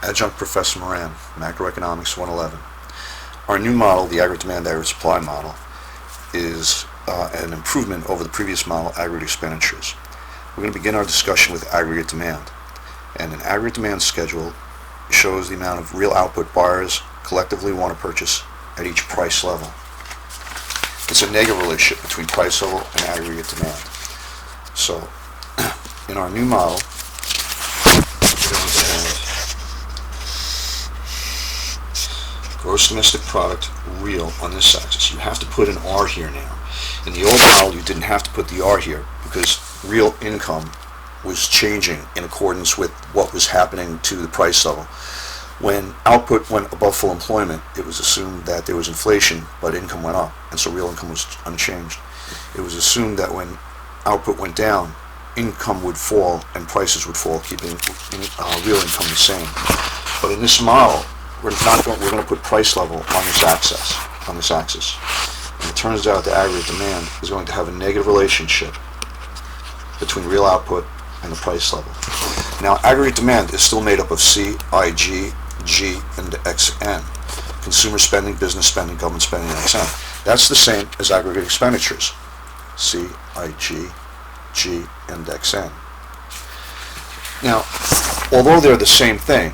Adjunct Professor Moran, Macroeconomics 111. Our new model, the aggregate demand, aggregate supply model, is an improvement over the previous model, aggregate expenditures. We're going to begin our discussion with aggregate demand. And an aggregate demand schedule shows the amount of real output buyers collectively want to purchase at each price level. It's a negative relationship between price level and aggregate demand. So, in our new model, we're going to have gross domestic product, real, on this axis. You have to put an R here now. In the old model, you didn't have to put the R here because real income was changing in accordance with what was happening to the price level. When output went above full employment, it was assumed that there was inflation, but income went up, and so real income was unchanged. It was assumed that when output went down, income would fall and prices would fall, keeping real income the same. But in this model, we're going to put price level on this axis. And it turns out the aggregate demand is going to have a negative relationship between real output and the price level. Now, aggregate demand is still made up of C, I, G, G, and XN. Consumer spending, business spending, government spending, and XN. That's the same as aggregate expenditures. C, I, G, and XN. Now, although they're the same thing,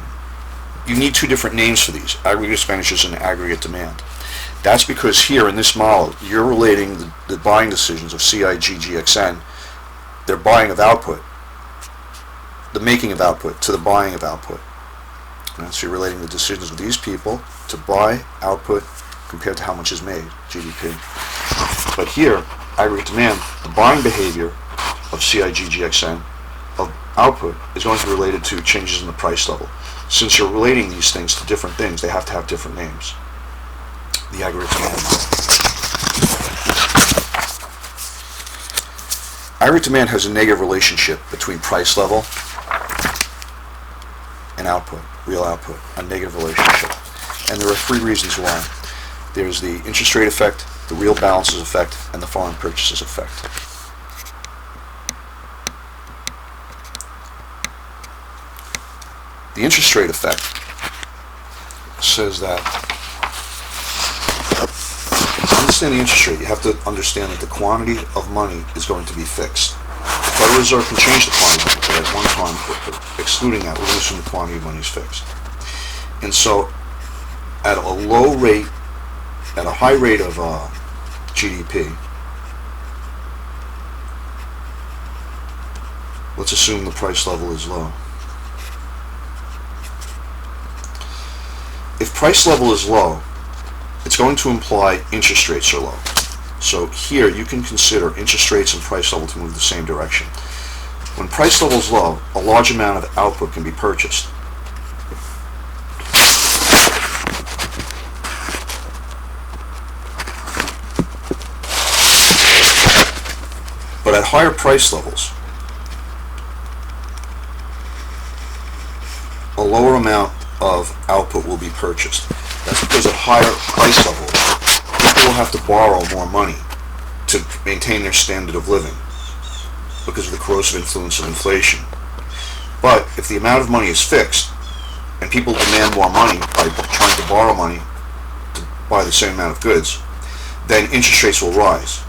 you need two different names for these, aggregate expenditures and aggregate demand. That's because here in this model, you're relating the buying decisions of C, I, G, XN, their buying of output, the making of output, to the buying of output. And so you're relating the decisions of these people to buy output compared to how much is made, GDP. But here, aggregate demand, the buying behavior of CIGGXN of output is going to be related to changes in the price level. Since you're relating these things to different things, they have to have different names. The aggregate demand. Aggregate demand has a negative relationship between price level and output, real output, a negative relationship. And there are three reasons why. There's the interest rate effect, the real balances effect, and the foreign purchases effect. The interest rate effect says that to understand the interest rate, you have to understand that the quantity of money is going to be fixed. The Federal Reserve can change the quantity, but at one time, excluding that, we're going to assume the quantity of money is fixed. And so, at a low rate, at a high rate of GDP, let's assume the price level is low. If price level is low, it's going to imply interest rates are low. So here you can consider interest rates and price level to move the same direction. When price level is low, a large amount of output can be purchased. But at higher price levels, a lower amount of output will be purchased. That's because at higher price levels, people will have to borrow more money to maintain their standard of living because of the corrosive influence of inflation. But if the amount of money is fixed and people demand more money by trying to borrow money to buy the same amount of goods, then interest rates will rise.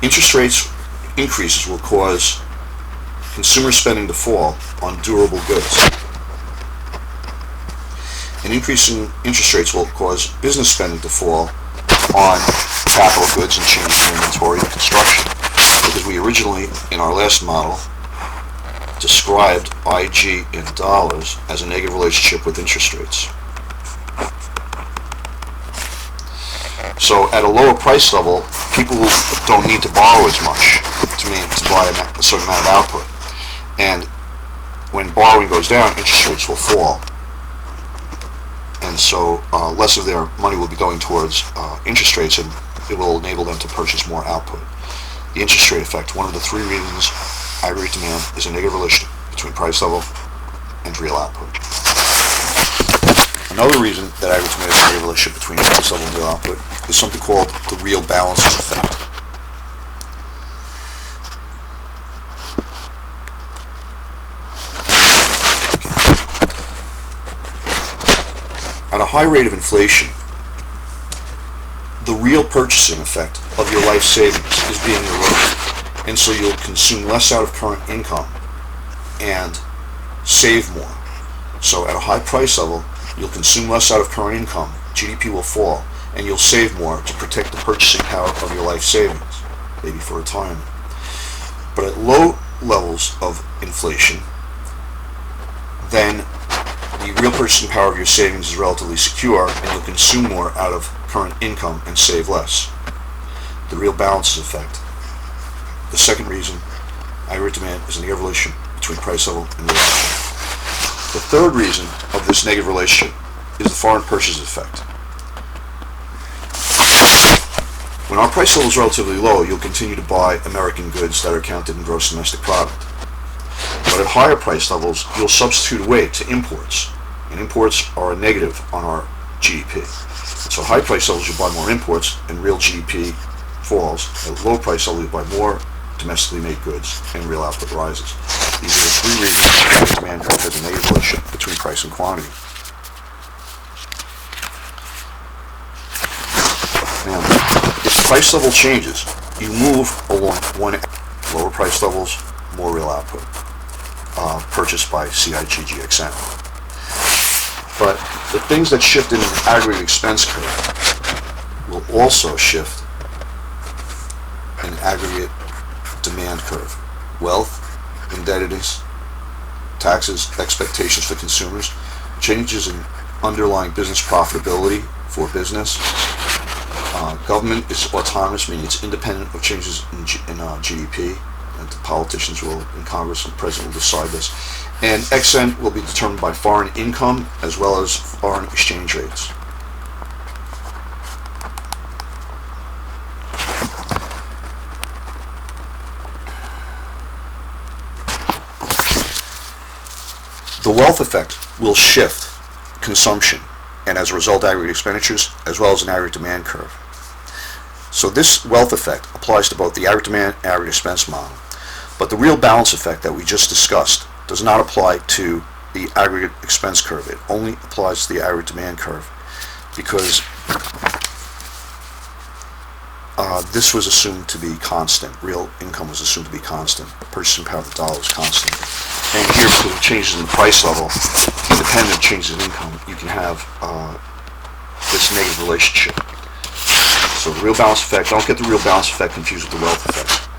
Interest rates increases will cause consumer spending to fall on durable goods. An increase in interest rates will cause business spending to fall on capital goods and changes in inventory and construction. Because we originally, in our last model, described IG in dollars as a negative relationship with interest rates. So at a lower price level, people don't need to borrow as much to buy a certain amount of output. And when borrowing goes down, interest rates will fall. And so less of their money will be going towards interest rates, and it will enable them to purchase more output. The interest rate effect, one of the three reasons aggregate demand is a negative relationship between price level and real output. Another reason that aggregate demand is a negative relationship between price level and real output is something called the real balances effect. At a high rate of inflation, the real purchasing effect of your life savings is being eroded, and so you'll consume less out of current income and save more. So at a high price level, you'll consume less out of current income, GDP will fall, and you'll save more to protect the purchasing power of your life savings, maybe for retirement. But at low levels of inflation, then the real purchasing power of your savings is relatively secure, and you'll consume more out of current income and save less. The real balances effect. The second reason aggregate demand is a negative relation between price level and real output. The third reason of this negative relationship is the foreign purchase effect. When our price level is relatively low, you'll continue to buy American goods that are counted in gross domestic product. But at higher price levels, you'll substitute away to imports, and imports are a negative on our GDP. So at high price levels, you buy more imports, and real GDP falls. At low price levels, you buy more domestically made goods, and real output rises. These are the three reasons that demand curve has a negative relationship between price and quantity. Now, if the price level changes, you move along one lower price levels, more real output, purchased by CIGGXN. But the things that shift in the aggregate expense curve will also shift in aggregate demand curve. Wealth, indebtedness, taxes, expectations for consumers, changes in underlying business profitability for business. Government is autonomous, meaning it's independent of changes in GDP, and the politicians will, in Congress and the President will decide this. And XN will be determined by foreign income as well as foreign exchange rates. The wealth effect will shift consumption, and as a result aggregate expenditures, as well as an aggregate demand curve. So this wealth effect applies to both the aggregate demand and aggregate expense model. But the real balance effect that we just discussed does not apply to the aggregate expense curve. It only applies to the aggregate demand curve, because this was assumed to be constant. Real income was assumed to be constant. The purchasing power of the dollar was constant. And here, because of changes in the price level, independent of changes in income, you can have this negative relationship. So the real balance effect, don't get the real balance effect confused with the wealth effect.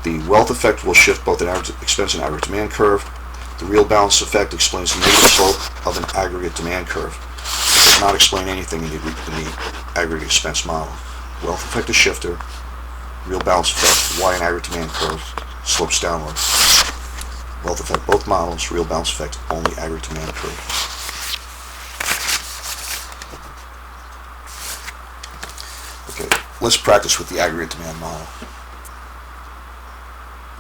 The wealth effect will shift both an aggregate expense and aggregate demand curve. The real balance effect explains the negative slope of an aggregate demand curve. It does not explain anything in the aggregate expense model. Wealth effect is shifter. Real balance effect, why an aggregate demand curve slopes downward. Wealth effect, both models. Real balance effect, only aggregate demand curve. Okay, let's practice with the aggregate demand model.